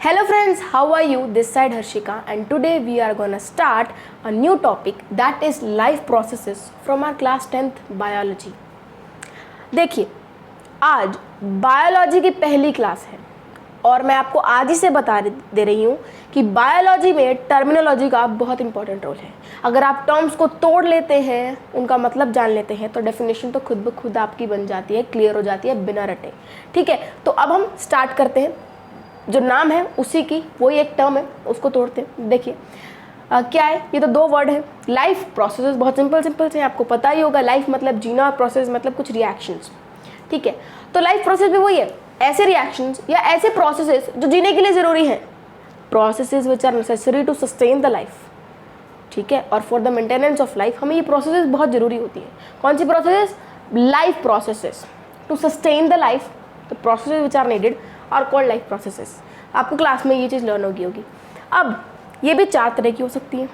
Hello friends, how are you? This side Harshika and today we are gonna start a new topic that is life processes from our class 10th biology. देखिए, आज biology की पहली class है और मैं आपको आज ही से बता दे रही हूँ कि बायोलॉजी में टर्मिनोलॉजी का बहुत इंपॉर्टेंट रोल है। अगर आप टर्म्स को तोड़ लेते हैं, उनका मतलब जान लेते हैं तो डेफिनेशन तो खुद ब खुद आपकी बन जाती है, क्लियर हो जाती है बिना रटे। ठीक है, तो अब हम स्टार्ट करते हैं। जो नाम है उसी की वही एक टर्म है, उसको तोड़ते हैं। देखिए क्या है, ये तो दो वर्ड है। लाइफ प्रोसेसेस बहुत सिंपल से आपको पता ही होगा। लाइफ मतलब जीना और प्रोसेस मतलब कुछ रिएक्शंस। ठीक है, तो लाइफ प्रोसेस भी वही है, ऐसे रिएक्शंस या ऐसे प्रोसेसेस जो जीने के लिए ज़रूरी हैं, processes which are necessary to sustain the life. ठीक है, और for the maintenance of life हमें ये प्रोसेसेस बहुत ज़रूरी होती है। कौन सी processes? Life processes to sustain the life. The processes which are needed are called life processes. आपको क्लास में ये चीज़ लर्न होगी। अब ये भी चार तरह की हो सकती है,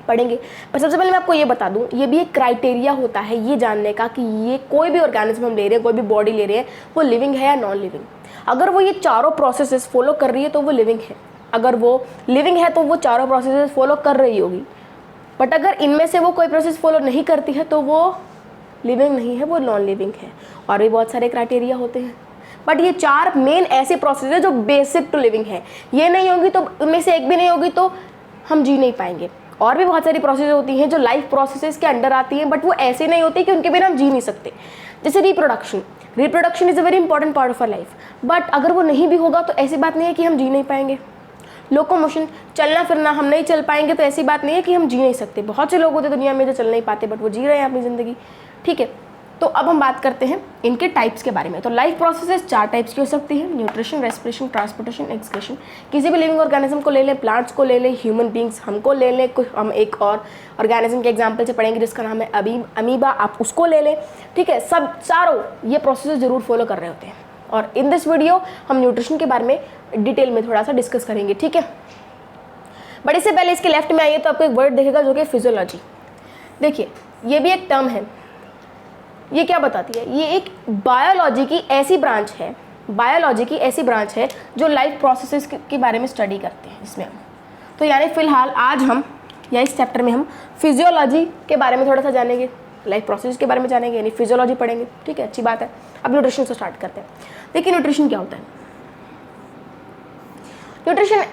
पढ़ेंगे। पर सबसे पहले मैं आपको ये बता दूं, ये भी एक क्राइटेरिया होता है ये जानने का कि ये कोई भी ऑर्गेनिज्म हम ले रहे हैं, कोई भी बॉडी ले रहे हैं, वो लिविंग है या नॉन लिविंग। अगर वो ये चारों प्रोसेसेस फॉलो कर रही है तो वो लिविंग है। अगर वो लिविंग है तो वो चारों प्रोसेसेस फॉलो कर रही होगी। बट अगर इनमें से वो कोई प्रोसेस फॉलो नहीं करती है तो वो लिविंग नहीं है, वो नॉन लिविंग है। और भी बहुत सारे क्राइटेरिया होते हैं, बट ये चार मेन ऐसे प्रोसेस है जो बेसिक टू लिविंग है। ये नहीं होगी तो उनमें से एक भी नहीं होगी तो हम जी नहीं पाएंगे। और भी बहुत सारी प्रोसेस होती हैं जो लाइफ प्रोसेसेस के अंडर आती हैं, बट वो ऐसे नहीं होती कि उनके बिना हम जी नहीं सकते। जैसे reproduction is a very important part of our life, but अगर वो नहीं भी होगा तो ऐसी बात नहीं है कि हम जी नहीं पाएंगे। लोकोमोशन, चलना फिरना, हम नहीं चल पाएंगे तो ऐसी बात नहीं है कि हम जी नहीं सकते। बहुत से लोग होते दुनिया में जो चल नहीं पाते बट वो जी रहे हैं अपनी ज़िंदगी। ठीक है, तो अब हम बात करते हैं इनके टाइप्स के बारे में। तो लाइफ प्रोसेसेस चार टाइप्स की हो सकती है: न्यूट्रिशन, रेस्पिरेशन, ट्रांसपोर्टेशन, एक्सक्रीशन। किसी भी लिविंग ऑर्गेनिज्म को ले लें, प्लांट्स को ले लें, ह्यूमन बींग्स हमको ले लें, कुछ हम एक और ऑर्गेनिज्म के एग्जाम्पल से पढ़ेंगे जिसका नाम है अमीबा, आप उसको ले लें। ठीक है, सब चारों ये प्रोसेस जरूर फॉलो कर रहे होते हैं। और इन दिस वीडियो हम न्यूट्रिशन के बारे में डिटेल में थोड़ा सा डिस्कस करेंगे। ठीक है, बट इससे पहले इसके लेफ्ट में आइए तो आपको एक वर्ड दिखेगा जो कि फिजियोलॉजी। देखिए, ये भी एक टर्म है। ये क्या बताती है? ये एक बायोलॉजी की ऐसी ब्रांच है जो लाइफ प्रोसेसेस के बारे में स्टडी करते हैं इसमें हम। तो यानी फिलहाल आज हम या इस चैप्टर में हम फिजियोलॉजी के बारे में थोड़ा सा जानेंगे, लाइफ प्रोसेस के बारे में जानेंगे, यानी फिजियोलॉजी पढ़ेंगे। ठीक है, अच्छी बात है। अब न्यूट्रिशन से स्टार्ट करते हैं। देखिए, न्यूट्रिशन क्या होता है? न्यूट्रिशन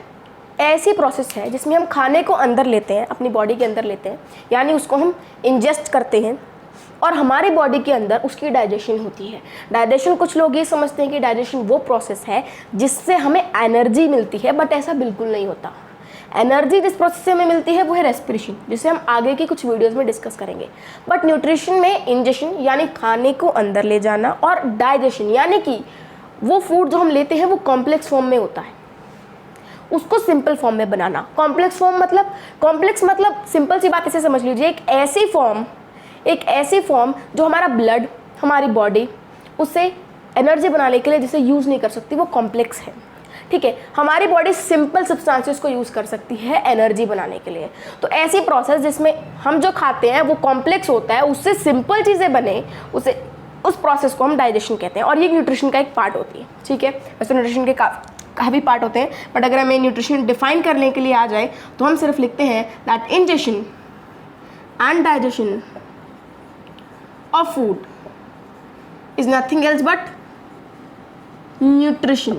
ऐसी प्रोसेस है जिसमें हम खाने को अंदर लेते हैं, अपनी बॉडी के अंदर लेते हैं, यानी उसको हम इंजेस्ट करते हैं और हमारी बॉडी के अंदर उसकी डाइजेशन होती है। डाइजेशन, कुछ लोग ये समझते हैं कि डाइजेशन वो प्रोसेस है जिससे हमें एनर्जी मिलती है, बट ऐसा बिल्कुल नहीं होता। एनर्जी जिस प्रोसेस से हमें मिलती है वो है रेस्पिरेशन, जिसे हम आगे की कुछ वीडियोस में डिस्कस करेंगे। बट न्यूट्रिशन में इंजेशन यानी खाने को अंदर ले जाना और डाइजेशन यानी कि वो फूड जो हम लेते हैं वो कॉम्प्लेक्स फॉर्म में होता है, उसको सिंपल फॉर्म में बनाना। कॉम्प्लेक्स मतलब सिंपल सी बात इसे समझ लीजिए, एक ऐसी फॉर्म जो हमारा ब्लड, हमारी बॉडी उससे एनर्जी बनाने के लिए जिसे यूज़ नहीं कर सकती, वो कॉम्प्लेक्स है। ठीक है, हमारी बॉडी सिंपल सब्सटेंसेस को यूज़ कर सकती है एनर्जी बनाने के लिए। तो ऐसी प्रोसेस जिसमें हम जो खाते हैं वो कॉम्प्लेक्स होता है, उससे सिंपल चीज़ें बने, उस प्रोसेस को हम डाइजेशन कहते हैं और ये न्यूट्रिशन का एक पार्ट होती है। ठीक है, वैसे न्यूट्रिशन के काफ़ी पार्ट होते हैं, बट अगर हमें न्यूट्रिशन डिफाइन करने के लिए आ जाए तो हम सिर्फ लिखते हैं that ingestion and digestion of food is nothing else but nutrition.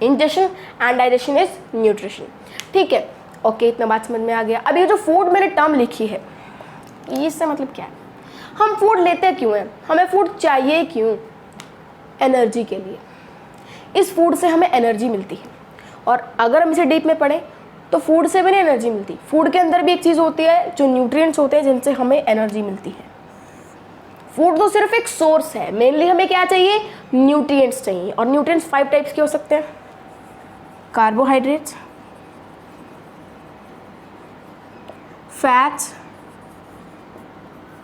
Ingestion and digestion is nutrition. ठीक है, ओके, इतना बात समझ में आ गया। अब ये जो फूड मैंने टर्म लिखी है, इससे मतलब क्या है? हम फूड लेते क्यों हैं? हमें फूड चाहिए क्यों? एनर्जी के लिए। इस फूड से हमें एनर्जी मिलती है। और अगर हम इसे डीप में पढ़ें तो फूड से भी नहीं एनर्जी मिलती, फूड के अंदर भी एक चीज़ होती है जो न्यूट्रिएंट्स होते हैं जिनसे हमें एनर्जी मिलती है। फूड तो सिर्फ एक सोर्स है, मेनली हमें क्या चाहिए? न्यूट्रिएंट्स चाहिए। और न्यूट्रिएंट्स 5 टाइप्स के हो सकते हैं: carbohydrates, fats,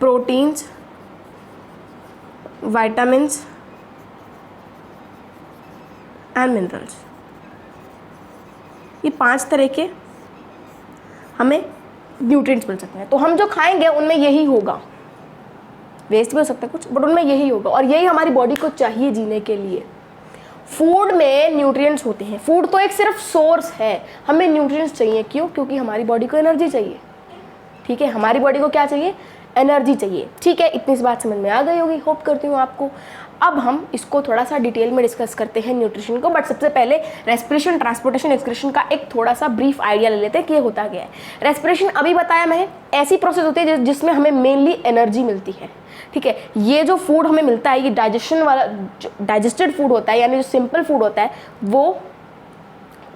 proteins, vitamins and minerals. ये 5 तरह के हमें न्यूट्रिएंट्स मिल सकते हैं। तो हम जो खाएंगे उनमें यही होगा, वेस्ट भी हो सकता है कुछ, बट उनमें यही होगा और यही हमारी बॉडी को चाहिए जीने के लिए। फूड में न्यूट्रिएंट्स होते हैं। फूड तो एक सिर्फ सोर्स है, हमें न्यूट्रिएंट्स चाहिए। क्यों? क्योंकि हमारी बॉडी को एनर्जी चाहिए। ठीक है, हमारी बॉडी को क्या चाहिए? एनर्जी चाहिए। ठीक है, इतनी सी बात समझ में आ गई होगी, होप करती हूँ आपको। अब हम इसको थोड़ा सा डिटेल में डिस्कस करते हैं न्यूट्रिशन को, बट सबसे पहले रेस्पिरेशन, ट्रांसपोर्टेशन, एक्सक्रीशन का एक थोड़ा सा ब्रीफ आइडिया ले लेते हैं कि ये होता क्या है। रेस्पिरेशन अभी बताया मैंने, ऐसी प्रोसेस होती है जिसमें हमें मेनली एनर्जी मिलती है। ठीक है, ये जो फूड हमें मिलता है, ये डाइजेशन वाला डाइजेस्टेड फूड होता है, यानी जो सिंपल फूड होता है वो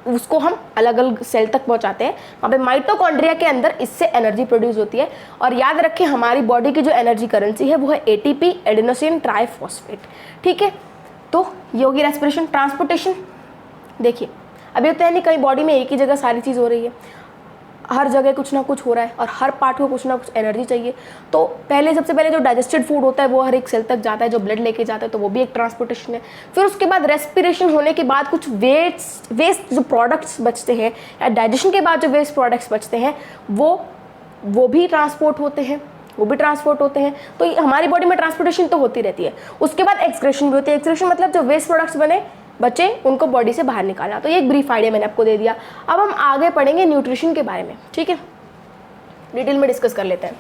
उसको हम अलग अलग सेल तक पहुंचाते हैं। वहाँ पे माइटोकॉन्ड्रिया के अंदर इससे एनर्जी प्रोड्यूस होती है। और याद रखें, हमारी बॉडी की जो एनर्जी करेंसी है वो है एटीपी, एडेनोसिन ट्राइफॉस्फेट। ठीक है, तो ये होगी रेस्पिरेशन। ट्रांसपोर्टेशन, देखिए अभी होता है नहीं, कहीं बॉडी में एक ही जगह सारी चीज़ हो रही है, हर जगह कुछ ना कुछ हो रहा है और हर पार्ट को कुछ ना कुछ एनर्जी चाहिए। तो सबसे पहले जो डाइजेस्टेड फूड होता है वो हर एक सेल तक जाता है, जो ब्लड लेके जाता है, तो वो भी एक ट्रांसपोर्टेशन है। फिर उसके बाद रेस्पिरेशन होने के बाद कुछ वेस्ट जो प्रोडक्ट्स बचते हैं, या डाइजेशन के बाद जो वेस्ट प्रोडक्ट्स बचते हैं वो भी ट्रांसपोर्ट होते हैं। तो हमारी बॉडी में ट्रांसपोर्टेशन तो होती रहती है। उसके बाद एक्सक्रीशन भी होती है। एक्सक्रीशन मतलब जो वेस्ट प्रोडक्ट्स बचे उनको बॉडी से बाहर निकालना। तो ये एक ब्रीफ आइडिया मैंने आपको दे दिया। अब हम आगे पढ़ेंगे न्यूट्रिशन के बारे में। ठीक है, डिटेल में डिस्कस कर लेते हैं।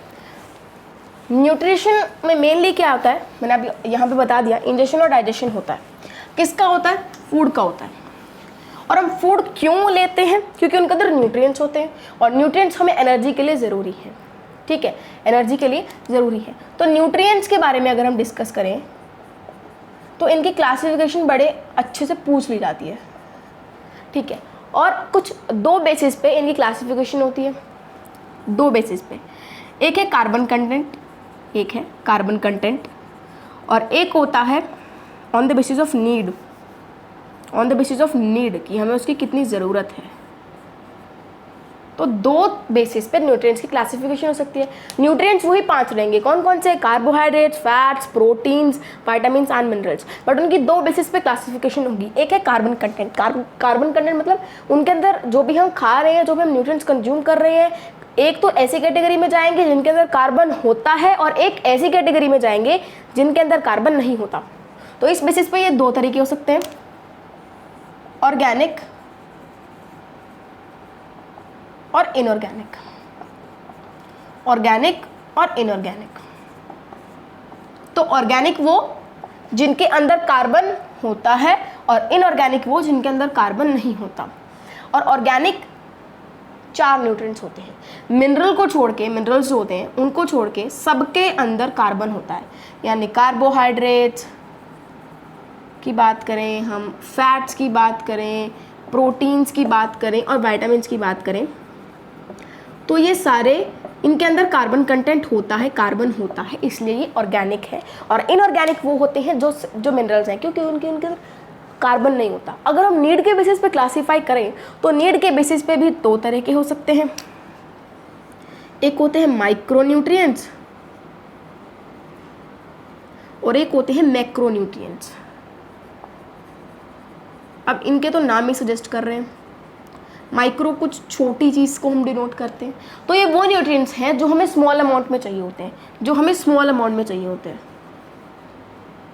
न्यूट्रिशन में मेनली क्या होता है, मैंने अभी यहाँ पे बता दिया, इंजेक्शन और डाइजेशन होता है। किसका होता है? फूड का होता है। और हम फूड क्यों लेते हैं? क्योंकि उनके अंदर न्यूट्रिएंट्स होते हैं और न्यूट्रिएंट्स हमें एनर्जी के लिए ज़रूरी है। ठीक है, एनर्जी के लिए ज़रूरी है। तो न्यूट्रिएंट्स के बारे में अगर हम डिस्कस करें तो इनकी क्लासिफिकेशन बड़े अच्छे से पूछ ली जाती है। ठीक है, और कुछ दो बेसिस पे इनकी क्लासिफिकेशन होती है, दो बेसिस पे। एक है कार्बन कंटेंट, और एक होता है on the basis of need, कि हमें उसकी कितनी ज़रूरत है। तो दो बेसिस पे न्यूट्रिएंट्स की क्लासिफिकेशन हो सकती है। न्यूट्रिएंट्स वही 5 रहेंगे, कौन कौन से? Carbohydrates, fats, proteins, vitamins and minerals. But उनकी दो बेसिस पे क्लासिफिकेशन होगी। एक है कार्बन कंटेंट। कार्बन कंटेंट मतलब उनके अंदर जो भी हम खा रहे हैं, जो भी हम न्यूट्रिएंट्स कंज्यूम कर रहे हैं, एक तो ऐसी कैटेगरी में जाएंगे जिनके अंदर कार्बन होता है, और एक ऐसी कैटेगरी में जाएंगे जिनके अंदर कार्बन नहीं होता। तो इस बेसिस पे ये दो तरीके हो सकते हैं, ऑर्गेनिक और इनऑर्गेनिक। तो ऑर्गेनिक वो जिनके अंदर कार्बन होता है और इनऑर्गेनिक वो जिनके अंदर कार्बन नहीं होता। और ऑर्गेनिक 4 न्यूट्रिएंट्स होते हैं। मिनरल्स जो होते हैं उनको छोड़ के सबके अंदर कार्बन होता है। यानी कार्बोहाइड्रेट्स की बात करें, हम फैट्स की बात करें, प्रोटीन्स की बात करें और विटामिन्स की बात करें, तो ये सारे इनके अंदर कार्बन कंटेंट होता है, कार्बन होता है, इसलिए ये ऑर्गेनिक है। और इनऑर्गेनिक वो होते हैं जो मिनरल्स हैं, क्योंकि उनके अंदर कार्बन नहीं होता। अगर हम नीड के बेसिस पे क्लासीफाई करें तो नीड के बेसिस पे भी 2 तरह के हो सकते हैं। एक होते हैं माइक्रोन्यूट्रिएंट्स और एक होते हैं मैक्रोन्यूट्रिएंट्स। अब इनके तो नाम ही सजेस्ट कर रहे हैं। माइक्रो कुछ छोटी चीज़ को हम डिनोट करते हैं। तो ये वो न्यूट्रिएंट्स हैं जो हमें स्मॉल अमाउंट में चाहिए होते हैं,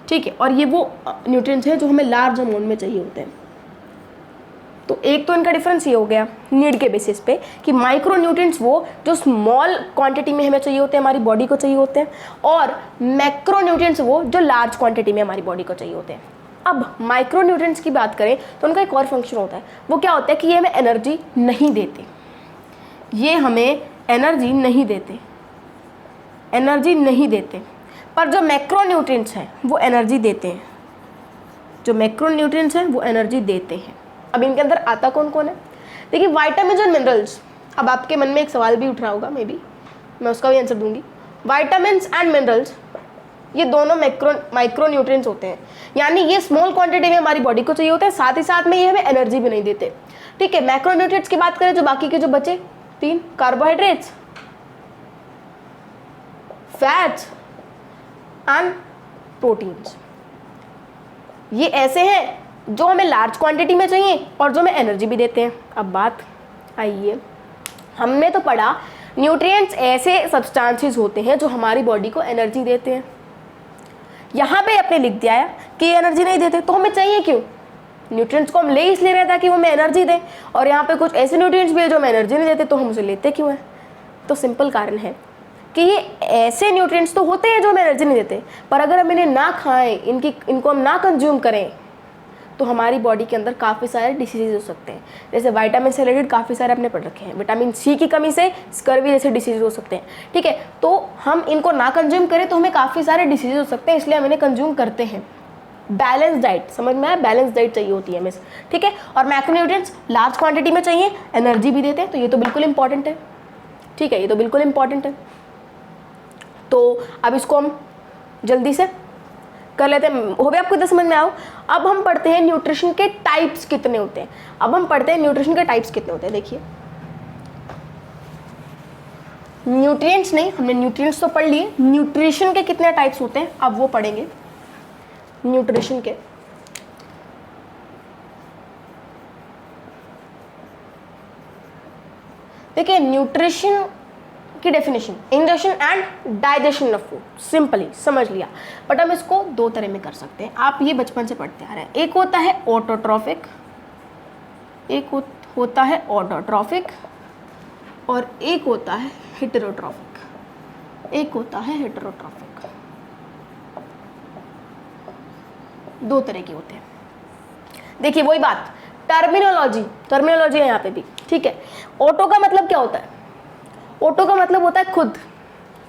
ठीक है। और ये वो न्यूट्रिएंट्स हैं जो हमें लार्ज अमाउंट में चाहिए होते हैं। तो एक तो इनका डिफरेंस ये हो गया नीड के बेसिस पे कि माइक्रो न्यूट्रिएंट्स वो जो स्मॉल क्वांटिटी में हमें चाहिए होते हैं, हमारी बॉडी को चाहिए होते हैं, और मैक्रो न्यूट्रिएंट्स वो जो लार्ज क्वांटिटी में हमारी बॉडी को चाहिए होते हैं। अब माइक्रो न्यूट्रिएंट्स की बात करें तो उनका एक और फंक्शन होता है। वो क्या होता है कि ये हमें एनर्जी नहीं देते, पर जो मैक्रो न्यूट्रिएंट्स हैं वो एनर्जी देते हैं। अब इनके अंदर आता कौन कौन है? देखिए, विटामिन्स और मिनरल्स। अब आपके मन में एक सवाल भी उठ रहा होगा, मे बी मैं उसका भी आंसर दूंगी। विटामिन्स एंड मिनरल्स ये दोनों माइक्रो न्यूट्रिएंट्स होते हैं, यानी ये स्मॉल क्वांटिटी में हमारी बॉडी को चाहिए होते हैं, साथ ही साथ में ये हमें एनर्जी भी नहीं देते, ठीक है। मैक्रो न्यूट्रिएंट्स की बात करें जो बाकी के जो बचे 3, कार्बोहाइड्रेट्स, फैट्स एंड प्रोटीन्स, ये ऐसे हैं जो हमें लार्ज क्वांटिटी में चाहिए और जो हमें एनर्जी भी देते हैं। अब बात आइए, हमने तो पढ़ा न्यूट्रिएंट्स ऐसे सब्सटेंसेस होते हैं जो हमारी बॉडी को एनर्जी देते हैं। यहाँ पे आपने लिख दिया है कि एनर्जी नहीं देते, तो हमें चाहिए क्यों? न्यूट्रिएंट्स को हम ले इसलिए रहे ताकि वो हमें एनर्जी दें, और यहाँ पे कुछ ऐसे न्यूट्रिएंट्स भी है जो हमें एनर्जी नहीं देते, तो हम उसे लेते क्यों हैं? तो सिंपल कारण है कि ये ऐसे न्यूट्रिएंट्स तो होते हैं जो हमें एनर्जी नहीं देते, पर अगर हम इन्हें ना खाएं, इनको हम ना कंज्यूम करें, तो हमारी बॉडी के अंदर काफ़ी सारे डिसीजेज हो सकते हैं। जैसे विटामिन से रिलेटेड काफ़ी सारे अपने पढ़ रखे हैं, विटामिन सी की कमी से स्कर्वी जैसे डिसीज हो सकते हैं, ठीक है। तो हम इनको ना कंज्यूम करें तो हमें काफ़ी सारे डिसीज हो सकते हैं, इसलिए हम इन्हें कंज्यूम करते हैं। बैलेंस डाइट, समझ में आया? बैलेंस डाइट चाहिए होती है हमें, ठीक है। और मैक्रोन्यूट्रिएंट्स लार्ज क्वांटिटी में चाहिए, एनर्जी भी देते हैं, तो ये तो बिल्कुल इंपॉर्टेंट है, ठीक है, ये तो बिल्कुल इंपॉर्टेंट है। तो अब इसको हम जल्दी से कर लेते हैं, हो गया आपको इतना समझ में आओ। अब हम पढ़ते हैं न्यूट्रिशन के टाइप्स कितने होते हैं। अब हम पढ़ते हैं न्यूट्रिशन के टाइप्स कितने होते हैं। देखिए, न्यूट्रिएंट्स नहीं, हमने न्यूट्रिएंट्स तो पढ़ लिए, न्यूट्रिशन के कितने टाइप्स होते हैं अब वो पढ़ेंगे। न्यूट्रिशन के देखिए, न्यूट्रिशन की definition, injection and digestion of food, simply समझ लिया। बट हम इसको दो तरह में कर सकते हैं, आप ये बचपन से पढ़ते आ रहे हैं। एक होता है ऑटोट्रॉफिक, एक होता है ऑटोट्रॉफिक, और एक होता है हेटेरोट्रॉफिक, एक होता है हेटेरोट्रॉफिक। दो तरह के होते हैं। देखिए वही बात, टर्मिनोलॉजी है यहाँ पे भी, ठीक है। ऑटो का मतलब क्या होता है? ऑटो का मतलब होता है खुद,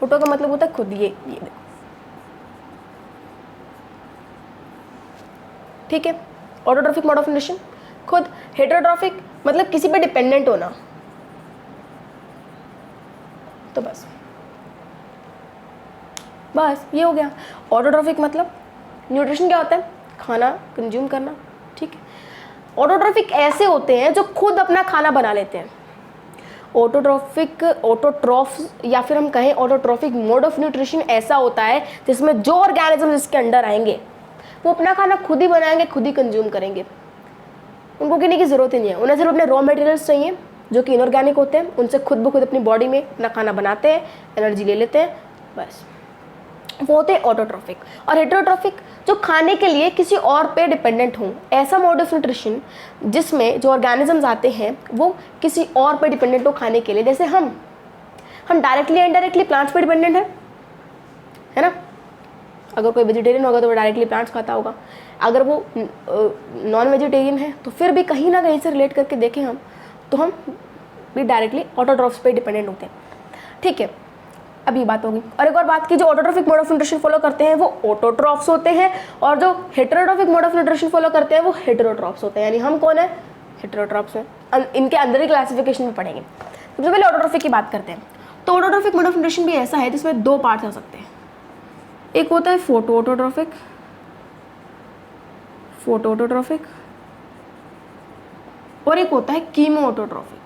ऑटो का मतलब होता है खुद, ये देखो, ठीक है। ऑटोट्रॉफिक मोड ऑफ न्यूट्रिशन खुद, हेटेरोट्रॉफिक मतलब किसी पे डिपेंडेंट होना। तो बस ये हो गया। ऑटोट्रॉफिक मतलब न्यूट्रिशन क्या होता है? खाना कंज्यूम करना, ठीक है। ऑटोट्रॉफिक ऐसे होते हैं जो खुद अपना खाना बना लेते हैं। ऑटोट्रॉफ या फिर हम कहें ऑटोट्रॉफिक मोड ऑफ न्यूट्रिशन ऐसा होता है जिसमें जो ऑर्गेनिज्म इसके अंडर आएंगे वो अपना खाना खुद ही बनाएंगे, खुद ही कंज्यूम करेंगे, उनको कहने की ज़रूरत ही नहीं है। उन्हें सिर्फ अपने रॉ मटेरियल्स चाहिए जो कि इनऑर्गेनिक होते हैं, उनसे खुद ब खुद अपनी बॉडी में अपना खाना बनाते हैं, एनर्जी ले लेते हैं, बस वो होते हैं ऑटोट्रॉफिक। और हेटेरोट्रॉफिक जो खाने के लिए किसी और पे डिपेंडेंट हों, ऐसा मोड ऑफ न्यूट्रिशन जिसमें जो ऑर्गेनिजम्स आते हैं वो किसी और पे डिपेंडेंट हो खाने के लिए। जैसे हम डायरेक्टली इनडायरेक्टली प्लांट्स पे डिपेंडेंट है ना। अगर कोई वेजिटेरियन होगा तो वो डायरेक्टली प्लांट्स खाता होगा, अगर वो नॉन वेजिटेरियन है तो फिर भी कहीं ना कहीं से रिलेट करके देखें हम, तो हम भी डायरेक्टली ऑटोट्रॉफ्स पे डिपेंडेंट होते हैं, ठीक है। अभी बात होगी। और एक और बात की, जो autotrophic mode of nutrition follow करते हैं वो ऑटोट्रॉफ्स होते हैं, और जो heterotrophic mode of nutrition follow करते हैं वो हेटेरोट्रॉफ्स होते हैं। यानी हम कौन है? हेटेरोट्रॉफ्स हैं। इनके अंदर ही क्लासिफिकेशन में पढ़ेंगे। सबसे पहले ऑटोट्रॉफिक की बात करते हैं। तो ऑटोट्रॉफिक मोड ऑफ न्यूट्रिशन भी ऐसा है जिसमें दो पार्ट्स हो सकते हैं। एक होता है फोटो ऑटोट्रॉफिक, और एक होता है कीमो ऑटोट्रॉफिक।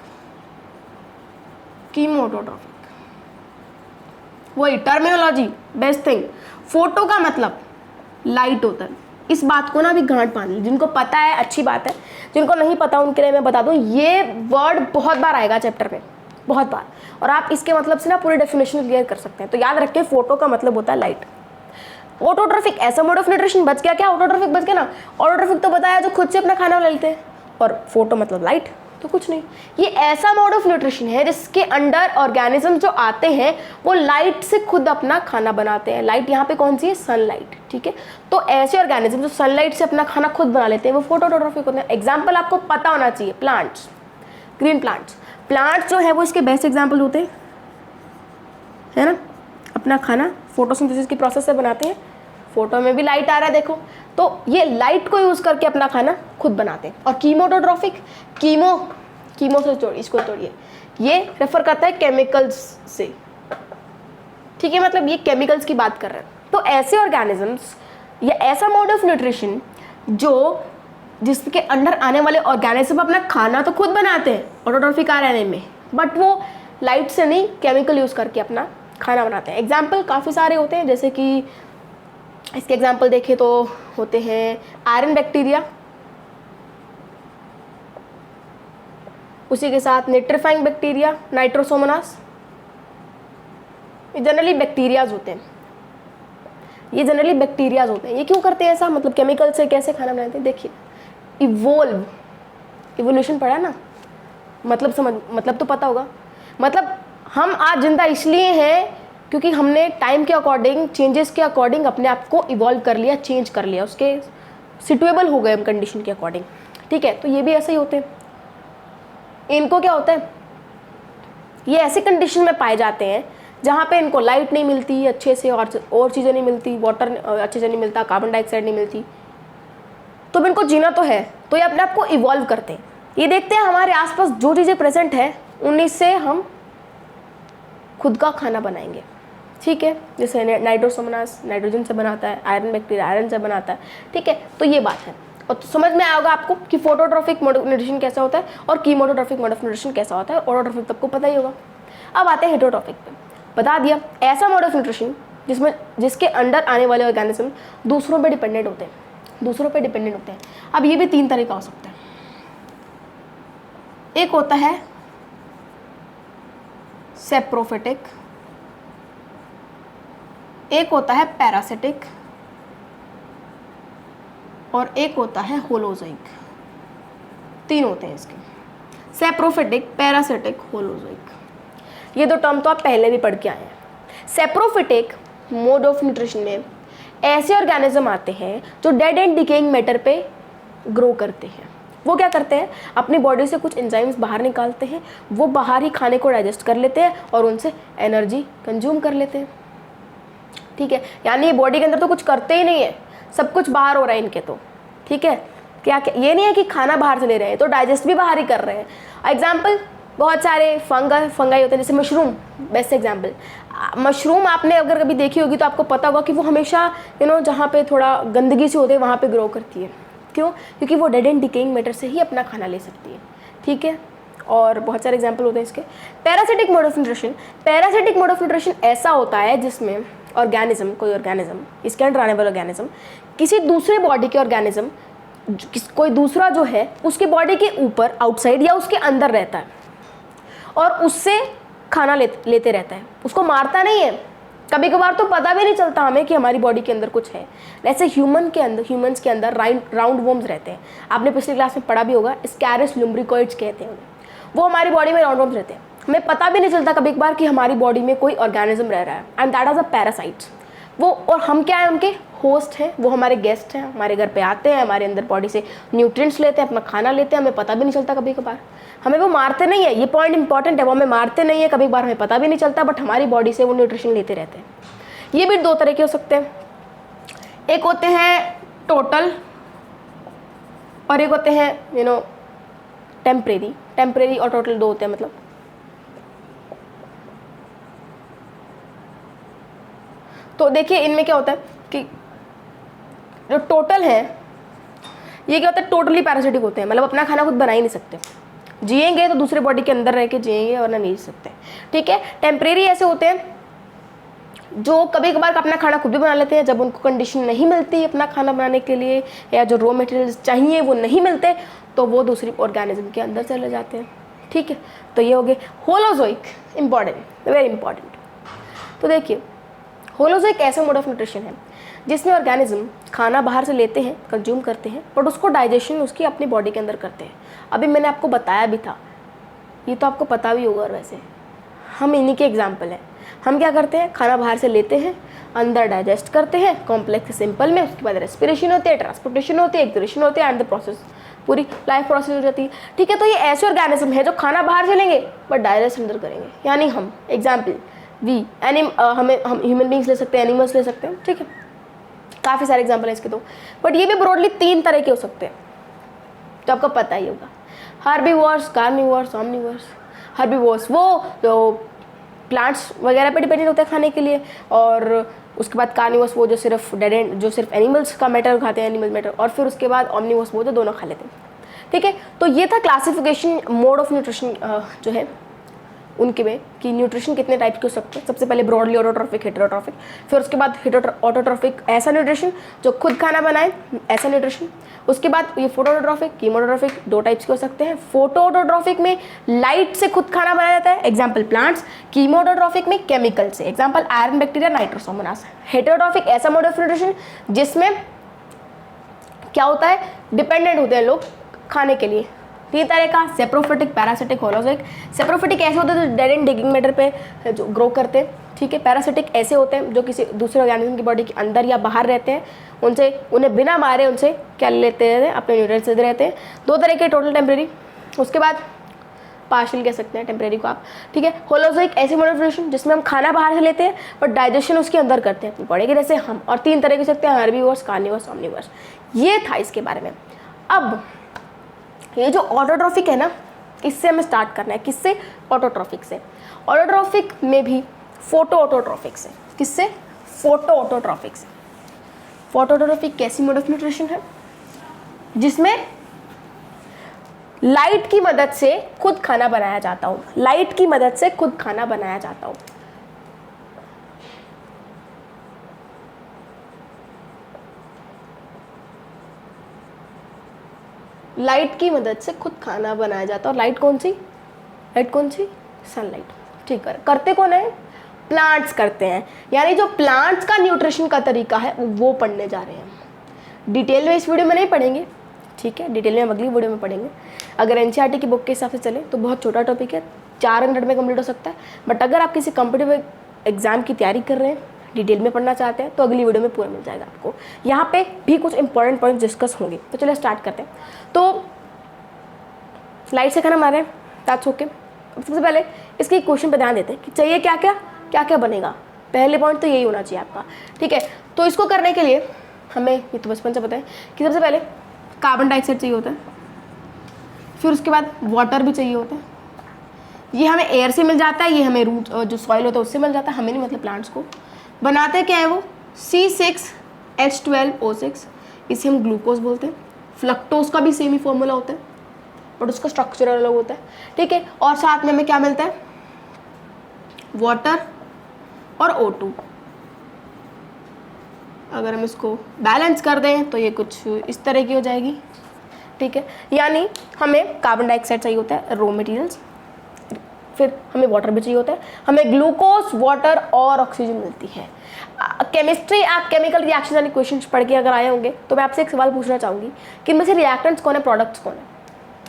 वही टर्मिनोलॉजी, बेस्ट थिंग। फोटो का मतलब लाइट होता है। इस बात को ना अभी गांठ बांध ली, जिनको पता है अच्छी बात है, जिनको नहीं पता उनके लिए मैं बता दूं, ये वर्ड बहुत बार आएगा चैप्टर में, बहुत बार, और आप इसके मतलब से ना पूरी डेफिनेशन क्लियर कर सकते हैं। तो याद रखें, फोटो का मतलब होता है लाइट। ऑटोट्रॉफिक ऐसा मोड ऑफ न्यूट्रिशन, बच गया क्या? ऑटोट्रॉफिक बच गया ना। ऑटोट्रॉफिक तो बताया जो खुद से अपना खाना लेते हैं, और फोटो मतलब लाइट, तो कुछ नहीं। ये ऐसा मोड ऑफ न्यूट्रिशन है जिसके अंडर ऑर्गेनिज्म जो आते हैं वो लाइट से खुद अपना खाना बनाते हैं। लाइट यहाँ पे कौन सी है? सनलाइट, ठीक है। तो ऐसे ऑर्गेनिज्म जो सनलाइट से अपना खाना खुद बना लेते हैं वो फोटो ऑटोट्रॉफिक होते हैं। एग्जाम्पल आपको पता होना चाहिए, प्लांट्स, ग्रीन प्लांट्स जो है वो इसके बेस्ट एग्जाम्पल होते हैं, है ना। अपना खाना फोटोसिंथेसिस की प्रोसेस से बनाते हैं। फोटो में भी लाइट आ रहा है देखो, तो ये लाइट को यूज़ करके अपना खाना खुद बनाते हैं। और कीमो ऑटोट्रॉफिक, कीमो से इसको तोड़िए, ये रेफर करता है केमिकल्स से, ठीक है। मतलब ये केमिकल्स की बात कर रहे हैं। तो ऐसे ऑर्गेनिजम्स या ऐसा मोड ऑफ न्यूट्रिशन जिसके अंडर आने वाले ऑर्गेनिज्म अपना खाना तो खुद बनाते हैं ऑटोट्रॉफिक आरएनए में, बट वो लाइट से नहीं, केमिकल यूज़ करके अपना खाना बनाते हैं। एग्जाम्पल काफ़ी सारे होते हैं, जैसे कि इसके एग्जाम्पल देखें तो होते हैं आयरन बैक्टीरिया, उसी के साथ नाइट्रीफाइंग बैक्टीरिया, नाइट्रोसोमोनास। ये जनरली बैक्टीरियाज होते हैं, ये क्यों करते हैं ऐसा? मतलब केमिकल से कैसे खाना बनाते हैं? देखिए, इवोल्व, इवोल्यूशन पढ़ा ना, मतलब समझ, मतलब तो पता होगा, मतलब हम आज जिंदा इसलिए हैं क्योंकि हमने टाइम के अकॉर्डिंग, चेंजेस के अकॉर्डिंग अपने आप को इवॉल्व कर लिया, चेंज कर लिया, उसके सिटुएबल हो गए हम कंडीशन के अकॉर्डिंग, ठीक है। तो ये भी ऐसे ही होते हैं। इनको क्या होता है, ये ऐसी कंडीशन में पाए जाते हैं जहाँ पे इनको लाइट नहीं मिलती अच्छे से, और चीज़ें नहीं मिलती, वाटर अच्छे से नहीं मिलता, कार्बन डाइऑक्साइड नहीं मिलती, तो इनको जीना तो है, तो ये अपने आप को इवॉल्व करते हैं। ये देखते हैं हमारे आसपास जो चीज़ें प्रेजेंट है उन्हीं से हम खुद का खाना बनाएंगे, ठीक है। जैसे नाइट्रोसोमोनास नाइट्रोजन से बनाता है, आयरन बैक्टीरिया आयरन से बनाता है, ठीक है। तो ये बात है, और तो समझ में आया होगा आपको कि फोटोट्रॉफिक मोड ऑफ न्यूट्रिशन कैसा होता है और कीमोटोट्रॉफिक मोड ऑफ न्यूट्रिशन कैसा होता है। ऑटोट्रॉफिक तो आपको पता ही होगा। अब आते हैं हेटरोट्रॉफिक पे। बता दिया, ऐसा मोड ऑफ न्यूट्रिशन जिसके अंडर आने वाले ऑर्गेनिज्म दूसरों पे डिपेंडेंट होते हैं, दूसरों पे डिपेंडेंट होते हैं। अब ये भी 3 तरह का हो सकता है। एक होता है सेप्रोफिटिक, एक होता है पैरासिटिक, और एक होता है होलोजोइक। 3 होते हैं इसके, सेप्रोफिटिक, पैरासिटिक, होलोजोइक। ये 2 टर्म तो आप पहले भी पढ़ के आए हैं। सेप्रोफिटिक मोड ऑफ न्यूट्रिशन में ऐसे ऑर्गेनिज्म आते हैं जो डेड एंड डिकेइंग मैटर पे ग्रो करते हैं। वो क्या करते हैं, अपनी बॉडी से कुछ एंजाइम्स बाहर निकालते हैं, वो बाहर ही खाने को डाइजेस्ट कर लेते हैं और उनसे एनर्जी कंज्यूम कर लेते हैं, ठीक है। यानी ये बॉडी के अंदर तो कुछ करते ही नहीं है, सब कुछ बाहर हो रहा है इनके तो, ठीक है। क्या ये नहीं है कि खाना बाहर से ले रहे हैं, तो डाइजेस्ट भी बाहर ही कर रहे हैं। एग्जाम्पल बहुत सारे फंगाई होते हैं, जैसे मशरूम, बेस्ट एग्जाम्पल। मशरूम आपने अगर कभी देखी होगी तो आपको पता होगा कि वो हमेशा जहाँ पे थोड़ा गंदगी से होते हैं वहाँ पे ग्रो करती है। क्यों? क्योंकि वो डेड एंड डिकेइंग मैटर से ही अपना खाना ले सकती है, ठीक है। और बहुत सारे एग्जाम्पल होते हैं इसके। Parasitic mode of nutrition, parasitic mode of nutrition ऐसा होता है जिसमें ऑर्गेनिज्म, कोई ऑर्गेनिज्म, इसके अंदर आने वाला ऑर्गेनिज्म किसी दूसरे बॉडी के ऑर्गेनिज्म, कोई दूसरा जो है उसके बॉडी के ऊपर, आउटसाइड या उसके अंदर रहता है और उससे खाना लेते रहता है, उसको मारता नहीं है। कभी कभार तो पता भी नहीं चलता हमें कि हमारी बॉडी के अंदर कुछ है। जैसे ह्यूमंस के अंदर राउंड वॉर्म्स रहते हैं, आपने पिछली क्लास में पढ़ा भी होगा, स्कैरस लुम्ब्रिकोइड्स कहते हैं उन्हें। वो हमारी बॉडी में राउंड वॉर्म्स रहते हैं, हमें पता भी नहीं चलता कभी कभार कि हमारी बॉडी में कोई ऑर्गेनिज्म रह रहा है, and that is a parasites. वो, और हम क्या है, उनके होस्ट हैं, वो हमारे गेस्ट हैं, हमारे घर पे आते हैं, हमारे अंदर बॉडी से न्यूट्रिएंट्स लेते हैं, अपना खाना लेते हैं, हमें पता भी नहीं चलता कभी कभार। हमें वो मारते नहीं है, ये पॉइंट इंपॉर्टेंट है, वो हमें मारते नहीं है, कभी कभार हमें पता भी नहीं चलता, बट हमारी बॉडी से वो न्यूट्रिशन लेते रहते हैं। ये भी 2 तरह के हो सकते हैं, एक होते हैं टोटल और एक होते हैं टेम्परेरी। टेम्परेरी और टोटल 2 होते हैं, मतलब तो देखिए इनमें क्या होता है कि जो टोटल है ये क्या होता है, टोटली पैरासिटिक होते हैं, मतलब अपना खाना खुद बना ही नहीं सकते, जिएंगे तो दूसरे बॉडी के अंदर रह के जिएंगे वरना नहीं जी सकते, ठीक है। टेम्परेरी ऐसे होते हैं जो कभी कभार अपना खाना खुद भी बना लेते हैं, जब उनको कंडीशन नहीं मिलती अपना खाना बनाने के लिए या जो रॉ मटेरियल्स चाहिए वो नहीं मिलते तो वो दूसरी ऑर्गेनिज्म के अंदर चले जाते हैं, ठीक है। तो ये हो गए होलोजोइक, इंपॉर्टेंट, वेरी इंपॉर्टेंट। तो देखिए होलोजोइक ऐसा मोड ऑफ न्यूट्रिशन है जिसमें ऑर्गेनिज्म खाना बाहर से लेते हैं, कंज्यूम करते हैं, बट उसको डाइजेशन उसकी अपनी बॉडी के अंदर करते हैं। अभी मैंने आपको बताया भी था, ये तो आपको पता भी होगा, और वैसे हम इन्हीं के एग्जाम्पल हैं। हम क्या करते हैं, खाना बाहर से लेते हैं, अंदर डाइजेस्ट करते हैं कॉम्प्लेक्स सिंपल में, उसके बाद रेस्पिरेशन होती है, ट्रांसपोर्टेशन होती है, एक्सक्रीशन होती है, एंड द प्रोसेस, पूरी लाइफ प्रोसेस हो जाती है, ठीक है। तो ये ऐसे ऑर्गेनिज्म है जो खाना बाहर से लेंगे बट डाइजेस्ट अंदर करेंगे, यानी हम, एग्जाम्पल हम ह्यूमन बींग्स ले सकते हैं, एनिमल्स ले सकते हैं, ठीक है। काफ़ी सारे एग्जाम्पल हैं इसके तो, बट ये भी ब्रॉडली 3 तरह के हो सकते हैं, तो आपको पता ही होगा। Herbivores, carnivores, omnivores. हर्बीवोर्स वो जो प्लांट्स वगैरह पे डिपेंडेंट होते हैं खाने के लिए, और उसके बाद कार्निवोर्स वो जो सिर्फ डेड एंड, जो सिर्फ एनिमल्स का मैटर खाते हैं, एनिमल मैटर, और फिर उसके बाद ओमनिवोर्स वो जो दोनों खा लेते हैं, ठीक है। तो ये था क्लासिफिकेशन मोड ऑफ न्यूट्रिशन जो है उनके में, कि न्यूट्रिशन कितने टाइप के हो सकते हैं। सबसे पहले ब्रॉडली ऑटोट्रॉफिक, हेटेरोट्रॉफिक, फिर उसके बाद ऑटोट्रॉफिक ऐसा न्यूट्रिशन जो खुद खाना बनाए, ऐसा न्यूट्रिशन। उसके बाद ये फोटोट्रॉफिक, कीमोटोट्रॉफिक, 2 टाइप्स के हो सकते हैं। फोटोट्रॉफिक में लाइट से खुद खाना बनाया जाता है, एग्जाम्पल प्लांट्स। कीमोटोट्रॉफिक में केमिकल से, example iron bacteria, Nitrosomonas. Heterotrophic ऐसा मोड ऑफ न्यूट्रिशन जिसमें क्या होता है, डिपेंडेंट होते हैं लोग खाने के लिए। 3 तरह का, सेप्रोफिटिक, पैरासिटिक, होलोजोइक। सेप्रोफिटिक ऐसे होते हैं जो डेड एंड डिगिंग मैटर पे जो ग्रो करते हैं, ठीक है। पैरासिटिक ऐसे होते हैं जो किसी दूसरे ऑर्गेनिज्म की बॉडी के अंदर या बाहर रहते हैं, उन्हें बिना मारे उनसे क्या लेते रहते हैं, अपने न्यूट्रिएंट्स लेते रहते हैं। 2 तरह के, टोटल, टेम्परेरी। उसके बाद पार्शियल कह सकते हैं टेम्परेरी को आप, ठीक है। होलोजोइक ऐसी मॉडिफिकेशन जिसमें हम खाना बाहर से लेते हैं बट डाइजेशन उसके अंदर करते हैं अपनी बॉडी के, जैसे हम। और 3 तरह के सकते हैं, हर्बीवोर्स, कार्निवोर्स, ओमनिवोर्स। ये था इसके बारे में। अब ये जो ऑटोट्रॉफिक है ना, इससे हमें स्टार्ट करना है। किससे? ऑटोट्रॉफिक से। ऑटोट्रॉफिक में भी फोटो ऑटोट्रॉफिक से। किससे? फोटो ऑटोट्रॉफिक से। फोटो ऑटोट्रॉफिक कैसी मोड ऑफ न्यूट्रिशन है? जिसमें लाइट की मदद से खुद खाना बनाया जाता हो। लाइट की मदद से खुद खाना बनाया जाता हो। लाइट की मदद से खुद खाना बनाया जाता है। और लाइट कौन सी? लाइट कौन सी? सनलाइट, ठीक है। करते कौन है? प्लांट्स करते हैं। यानी जो प्लांट्स का न्यूट्रिशन का तरीका है वो पढ़ने जा रहे हैं। डिटेल में इस वीडियो में नहीं पढ़ेंगे, ठीक है, डिटेल में हम अगली वीडियो में पढ़ेंगे। अगर एनसीईआरटी की बुक के हिसाब से चले तो बहुत छोटा टॉपिक है, 4 मिनट में कंप्लीट हो सकता है। बट अगर आप किसी कॉम्पिटिटिव एग्जाम की तैयारी कर रहे हैं, डिटेल में पढ़ना चाहते हैं, तो अगली वीडियो में पूरा मिल जाएगा आपको। यहाँ पे भी कुछ इंपॉर्टेंट पॉइंट्स डिस्कस होंगे। तो चलिए स्टार्ट करते हैं। तो लाइट से खाना बना रहे हैं, दैट्स ओके। सबसे पहले इसके क्वेश्चन पर ध्यान देते हैं कि चाहिए क्या क्या, क्या क्या बनेगा। पहले पॉइंट तो यही होना चाहिए आपका, ठीक है। तो इसको करने के लिए हमें, ये तो बचपन से पता है कि सबसे पहले कार्बन डाइऑक्साइड चाहिए होता है, फिर उसके बाद वाटर भी चाहिए होता है। ये हमें एयर से मिल जाता है, ये हमें रूट जो सॉइल होता है उससे मिल जाता है, हमें नहीं, मतलब प्लांट्स को। बनाते क्या है वो? C6H12O6, इसे हम ग्लूकोज बोलते हैं। फ्लक्टोज का भी सेम ही फॉर्मूला होता है बट उसका स्ट्रक्चर अलग होता है, ठीक है। और साथ में हमें क्या मिलता है? वाटर और O2। अगर हम इसको बैलेंस कर दें तो ये कुछ इस तरह की हो जाएगी, ठीक है। यानी हमें कार्बन डाइऑक्साइड चाहिए होता है, रॉ मटेरियल्स, फिर हमें वाटर भी चाहिए होता है, हमें ग्लूकोज, वाटर और ऑक्सीजन मिलती है। केमिस्ट्री, आप केमिकल रिएक्शन वाले क्वेश्चन पढ़ के अगर आए होंगे तो मैं आपसे एक सवाल पूछना चाहूँगी कि इनमें से रिएक्टेंट्स कौन है, प्रोडक्ट्स कौन है?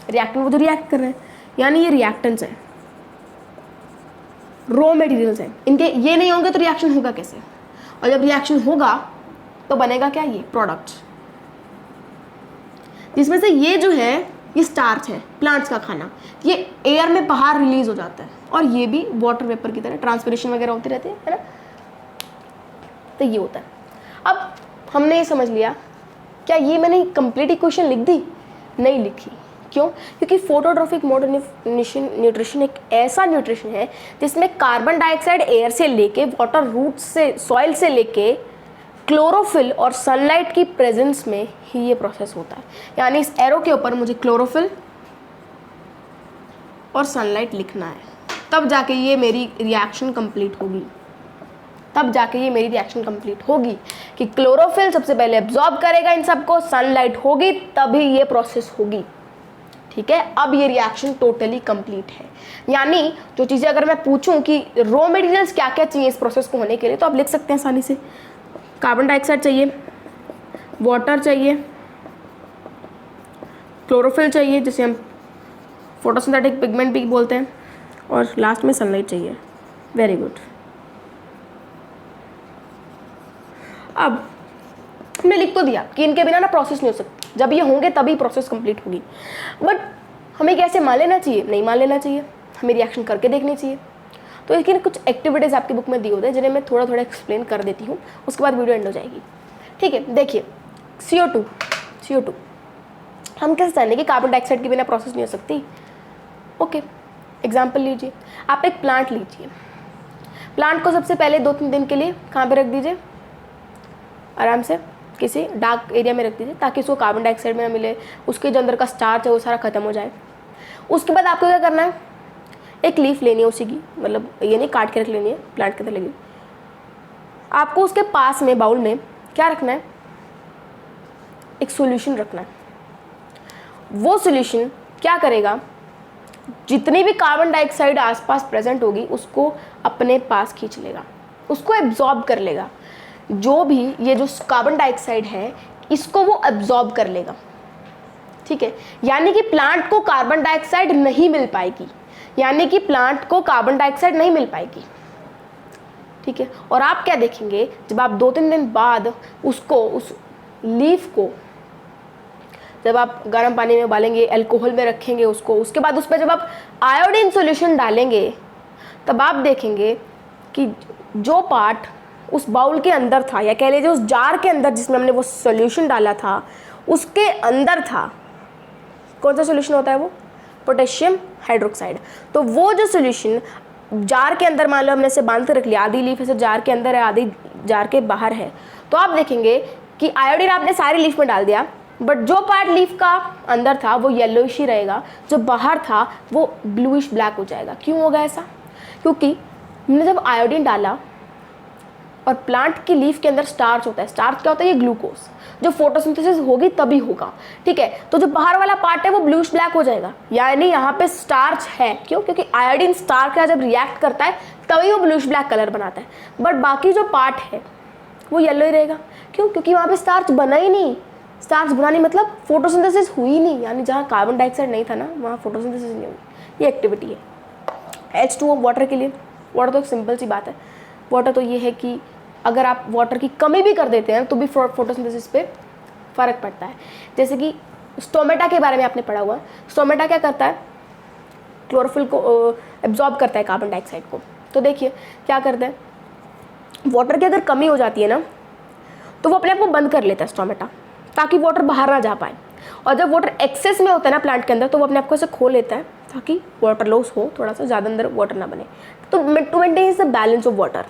रिएक्टेंट वो जो रिएक्ट कर रहे हैं, यानी ये रिएक्टेंट्स हैं, रॉ मटेरियल्स हैं। इनके ये नहीं होंगे तो रिएक्शन होगा कैसे? और जब रिएक्शन होगा तो बनेगा क्या? ये प्रोडक्ट्स, जिसमें से ये जो है ये स्टार्च है, प्लांट्स का खाना। ये एयर में बाहर रिलीज हो जाता है और ये भी वाटर वेपर की तरह ट्रांसपिरेशन वगैरह होते रहते हैं, है ना। तो ये होता है। अब हमने ये समझ लिया, क्या ये मैंने कंप्लीट इक्वेशन लिख दी? नहीं लिखी। क्यों? क्योंकि फोटोट्रॉफिक मोड न्यूट्रिशन एक ऐसा न्यूट्रिशन है जिसमें कार्बन डाइऑक्साइड एयर से लेके, वाटर रूट से, सॉइल से लेके, क्लोरोफिल और सनलाइट की प्रेजेंस में ही ये प्रोसेस होता है। यानी इस एरो के ऊपर मुझे क्लोरोफिल और सनलाइट लिखना है, तब जाके ये मेरी रिएक्शन कंप्लीट होगी। तब जाके ये मेरी रिएक्शन कंप्लीट होगी कि क्लोरोफिल सबसे पहले एब्जॉर्ब करेगा इन सबको, सनलाइट होगी, तभी ये प्रोसेस होगी, ठीक है। अब ये रिएक्शन टोटली कंप्लीट है। यानी जो चीज़ें अगर मैं पूछूं कि रॉ मटेरियल्स क्या क्या चाहिए इस प्रोसेस को होने के लिए, तो आप लिख सकते हैं आसानी से। कार्बन डाइऑक्साइड चाहिए, वाटर चाहिए, क्लोरोफिल चाहिए जिसे हम फोटोसिंथेटिक पिगमेंट भी बोलते हैं, और लास्ट में सनलाइट चाहिए। Very good. अब हमने लिख तो दिया कि इनके बिना ना प्रोसेस नहीं हो सकती, जब ये होंगे तभी प्रोसेस कंप्लीट होगी। बट हमें कैसे मान लेना चाहिए? नहीं मान लेना चाहिए, हमें रिएक्शन करके देखनी चाहिए। तो इसकी कुछ एक्टिविटीज़ आपकी बुक में दी होते हैं जिन्हें मैं थोड़ा थोड़ा एक्सप्लेन कर देती हूँ, उसके बाद वीडियो एंड हो जाएगी, ठीक है। देखिए CO2 हम कैसे जानेंगे कि कार्बन डाइऑक्साइड के बिना प्रोसेस नहीं हो सकती? ओके, एग्जाम्पल लीजिए। आप एक प्लांट लीजिए, प्लांट को सबसे पहले 2-3 दिन के लिए कहाँ पे रख दीजिए? आराम से किसी डार्क एरिया में रख दीजिए ताकि उसको कार्बन डाइऑक्साइड में ना मिले, उसके जो अंदर का स्टार्च है वो सारा खत्म हो जाए। उसके बाद आपको क्या करना है? एक लीफ लेनी है उसी की, मतलब ये नहीं काट के रख लेनी है, प्लांट के अंदर लगी। आपको उसके पास में बाउल में क्या रखना है? एक सॉल्यूशन रखना है। वो सॉल्यूशन क्या करेगा? जितनी भी कार्बन डाइऑक्साइड आसपास प्रेजेंट होगी उसको अपने पास खींच लेगा, उसको एब्जॉर्ब कर लेगा। जो भी ये जो कार्बन डाइऑक्साइड है इसको वो एब्जॉर्ब कर लेगा, ठीक है। यानी कि प्लांट को कार्बन डाइऑक्साइड नहीं मिल पाएगी, यानी कि प्लांट को कार्बन डाइऑक्साइड नहीं मिल पाएगी, ठीक है। और आप क्या देखेंगे, जब आप 2-3 दिन बाद उसको, उस लीफ को जब आप गर्म पानी में उबालेंगे, अल्कोहल में रखेंगे उसको, उसके बाद उस पर जब आप आयोडीन सॉल्यूशन डालेंगे, तब आप देखेंगे कि जो पार्ट उस बाउल के अंदर था, या कह लीजिए उस जार के अंदर जिसमें हमने वो सॉल्यूशन डाला था, उसके अंदर था, कौन सा सॉल्यूशन होता है वो, पोटेशियम हाइड्रोक्साइड। तो वो जो सॉल्यूशन जार के अंदर, मान लो हमने इसे बांध कर रख लिया, आधी लीफ ऐसे जार के अंदर है, आधी जार के बाहर है, तो आप देखेंगे कि आयोडीन आपने सारी लीफ में डाल दिया, बट जो पार्ट लीफ का अंदर था वो येलोइश ही रहेगा, जो बाहर था वो ब्लूइश ब्लैक हो जाएगा। क्यों होगा ऐसा? क्योंकि हमने जब आयोडीन डाला, और प्लांट की लीफ के अंदर स्टार्च होता है, स्टार्च क्या होता है, ये ग्लूकोज, जो फोटोसिंथेसिस होगी तभी होगा, ठीक है। तो जो बाहर वाला पार्ट है वो ब्लूइश ब्लैक हो जाएगा, यानी यहाँ पे स्टार्च है। क्यों? क्योंकि आयोडीन स्टार्च का जब रिएक्ट करता है तभी वो ब्लूइश ब्लैक कलर बनाता है, बट बाकी जो पार्ट है वो येलो ही रहेगा। क्यों? क्योंकि वहाँ पे स्टार्च बना ही नहीं। स्टार्च बनानी मतलब फोटोसिंथेसिस हुई नहीं, यानी जहाँ कार्बन डाइऑक्साइड नहीं था ना, वहाँ फोटोसिंथेसिस नहीं हुई। ये एक्टिविटी है। H2O वाटर के लिए, वाटर तो एक सिंपल सी बात है। वाटर तो ये है कि अगर आप वाटर की कमी भी कर देते हैं तो भी फोटोसिंथेसिस पे फ़र्क पड़ता है। जैसे कि स्टोमेटा के बारे में आपने पढ़ा हुआ है। स्टोमेटा क्या करता है, क्लोरोफिल को एब्जॉर्ब करता है, कार्बन डाइऑक्साइड को। तो देखिए क्या करता है, वाटर की अगर कमी हो जाती है ना, तो वो अपने आप को बंद कर लेता है स्टोमेटा, ताकि वाटर बाहर ना जा पाए। और जब वाटर एक्सेस में होता है ना प्लांट के अंदर, तो वो अपने आप को ऐसे खोल लेता है ताकि वाटर लॉस हो, थोड़ा सा ज़्यादा अंदर वाटर ना बने, तो to maintain the balance of water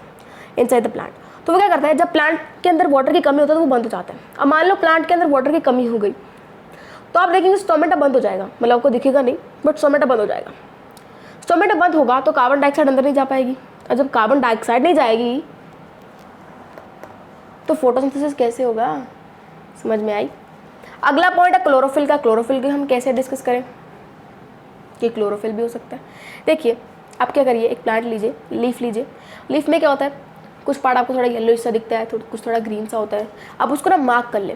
inside the plant. तो वो क्या करता है, जब प्लांट के अंदर वाटर की कमी होता है तो वो बंद हो जाता है। अब मान लो प्लांट के अंदर वाटर की कमी हो गई, तो आप देखेंगे स्टोमेटा बंद हो जाएगा, मतलब आपको दिखेगा नहीं, बट स्टोमेटा बंद हो जाएगा। स्टोमेटा बंद होगा तो कार्बन डाइऑक्साइड अंदर नहीं जा पाएगी, और जब कार्बन डाइऑक्साइड नहीं जाएगी तो फोटोसिंथेसिस कैसे होगा? समझ में आई? अगला पॉइंट है क्लोरोफिल का। क्लोरोफिल की हम कैसे डिस्कस करें कि क्लोरोफिल भी हो सकता है। देखिए आप क्या करिए, एक प्लांट लीजिए, लीफ लीजिए। लीफ में क्या होता है, कुछ पार्ट आपको थोड़ा येलो सा दिखता है, कुछ थोड़ा ग्रीन सा होता है। आप उसको ना मार्क कर लें,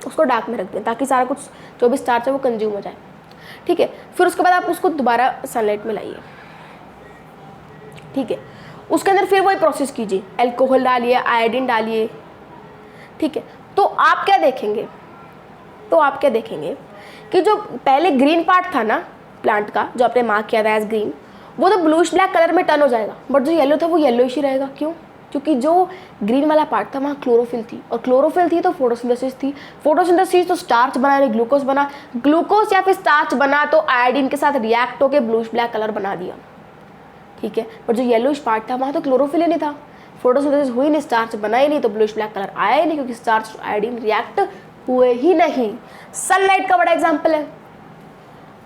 उसको डार्क में रख दें, ताकि सारा कुछ जो भी स्टार्च है वो कंज्यूम हो जाए, ठीक है। फिर उसके बाद आप उसको दोबारा सनलाइट में लाइए, ठीक है। उसके अंदर फिर वही प्रोसेस कीजिए, अल्कोहल डालिए, आयोडीन डालिए, ठीक है। तो आप क्या देखेंगे, कि जो पहले ग्रीन पार्ट था ना प्लांट का, जो आपने मार्क किया था एज ग्रीन, वो तो ब्लूइश ब्लैक कलर में टर्न हो जाएगा, बट जो येलो था वो येलोइश ही रहेगा। क्यों? क्योंकि जो ग्रीन वाला पार्ट था वहाँ क्लोरोफिल थी, और क्लोरोफिल थी तो फोटोसिंथेसिस थी। फोटोसिंथेसिस तो स्टार्च बना, यानी ग्लूकोज बना, ग्लूकोज या फिर स्टार्च बना तो आयोडीन के साथ रिएक्ट होकर ब्लूइश ब्लैक कलर बना दिया, ठीक है। बट जो येलोइश पार्ट था वहाँ तो क्लोरोफिल ही नहीं था, फोटोसिंथेसिस हुई नहीं, स्टार्च बना ही नहीं, तो ब्लूइश ब्लैक कलर आया ही नहीं, क्योंकि स्टार्च आयोडीन रिएक्ट हुए ही नहीं। सनलाइट का बड़ा एग्जाम्पल है।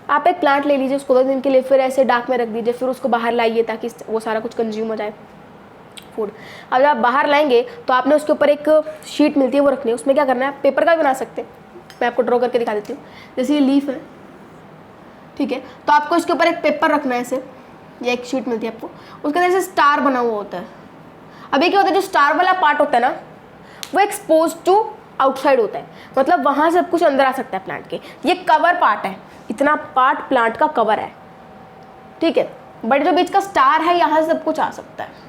आप एक प्लांट ले लीजिए, उसको 2 दिन के लिए फिर ऐसे डार्क में रख दीजिए, फिर उसको बाहर लाइए ताकि वो सारा कुछ कंज्यूम हो जाए, फूड। अब जब आप बाहर लाएंगे तो आपने उसके ऊपर एक शीट मिलती है वो रखनी है, उसमें क्या करना है, पेपर का भी बना सकते हैं, मैं आपको ड्रॉ करके दिखा देती हूँ। जैसे ये लीफ है, ठीक है, तो आपको इसके ऊपर एक पेपर रखना है, ऐसे ये एक शीट मिलती है आपको, उसके अंदर ऐसे स्टार बना हुआ होता है। अब ये क्या होता है, जो स्टार वाला पार्ट होता है ना, वो एक्सपोज टू आउटसाइड होता है, मतलब वहाँ से सब कुछ अंदर आ सकता है प्लांट के। ये कवर पार्ट है, इतना पार्ट प्लांट का कवर है, ठीक है, बट जो बीच का स्टार है यहाँ से सब कुछ आ सकता है।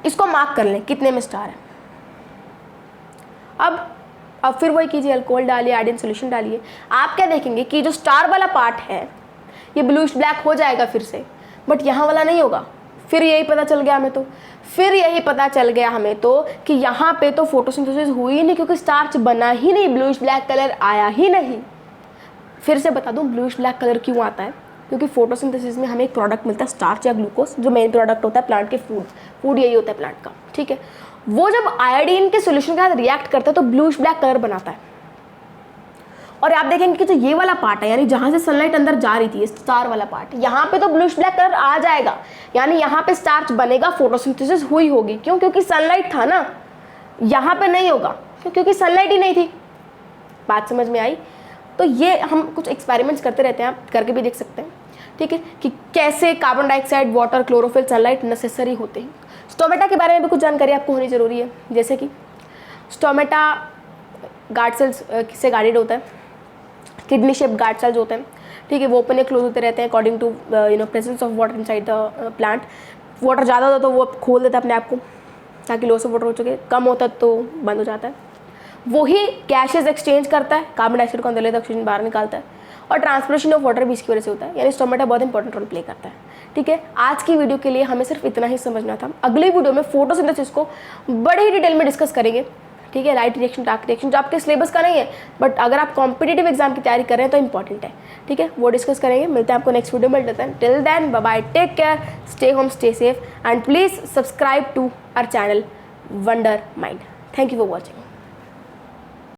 इसको मार्क कर लें कितने में स्टार है। अब फिर वही कीजिए, अल्कोहल डालिए, आयोडीन सॉल्यूशन डालिए। आप क्या देखेंगे कि जो स्टार वाला पार्ट है ये ब्लूइश ब्लैक हो जाएगा फिर से, बट यहाँ वाला नहीं होगा। फिर यही पता चल गया हमें तो कि यहाँ पे तो फोटोसिंथेसिस हुई ही नहीं, क्योंकि स्टार्च बना ही नहीं, ब्लूइश ब्लैक कलर आया ही नहीं। फिर से बता दूँ ब्लूइश ब्लैक कलर क्यों आता है, क्योंकि फोटोसिंथेसिस में हमें एक प्रोडक्ट मिलता है स्टार्च या ग्लूकोज, जो मेन प्रोडक्ट होता है प्लांट के फूड यही होता है प्लांट का, ठीक है। वो जब आयोडीन के सोल्यूशन के साथ रिएक्ट करता है तो ब्लूइश ब्लैक कलर बनाता है। और आप देखेंगे कि जो ये वाला पार्ट है, यानी जहाँ से सनलाइट अंदर जा रही थी, स्टार वाला पार्ट, यहाँ पे तो ब्लूइश ब्लैक कलर आ जाएगा, यानी यहाँ पे स्टार्च बनेगा, फोटोसिंथेसिस हुई होगी। क्यों? क्योंकि सनलाइट था ना, यहाँ पे नहीं होगा क्योंकि सनलाइट ही नहीं थी। बात समझ में आई? तो ये हम कुछ एक्सपेरिमेंट्स करते रहते हैं, आप करके भी देख सकते हैं, ठीक है, कि कैसे carbon dioxide, water, chlorophyll, sunlight necessary होते हैं। स्टोमेटा के बारे में भी कुछ जानकारी आपको होनी जरूरी है। जैसे कि स्टोमेटा गार्ड सेल्स से गार्डेड होता है, किडनी शेप गार्ड सेल्स होते हैं, ठीक है, वो ओपन या क्लोज होते रहते हैं according to presence of water inside the plant. Water ज़्यादा होता है तो वो खोल देता है अपने आप को ताकि लॉस ऑफ वाटर हो चुके, कम होता है तो बंद हो जाता है। वही गैसेज एक्सचेंज करता है, कार्बन डाइऑक्साइड को अंदर लेता है, ऑक्सीजन बाहर निकालता है, और ट्रांसपोर्टेशन ऑफ वाटर भी इसकी वजह से होता है, यानी स्टोमेटा बहुत इंपॉर्टेंट रोल प्ले करता है। ठीक है, आज की वीडियो के लिए हमें सिर्फ इतना ही समझना था। अगली वीडियो में फोटोसिंथेसिस को बड़े ही डिटेल में डिस्कस करेंगे। ठीक है, लाइट रिएक्शन, डार्क रिएक्शन, जो आपके सिलेबस का नहीं है बट अगर आप कॉम्पिटिटिव एग्जाम की तैयारी कर रहे हैं तो इंपॉर्टेंट है। ठीक है, वो डिस्कस करेंगे। मिलते हैं आपको नेक्स्ट वीडियो में। Till then bye bye, take care, stay home, stay safe, and please subscribe to our channel Wonder Mind. Thank you for watching.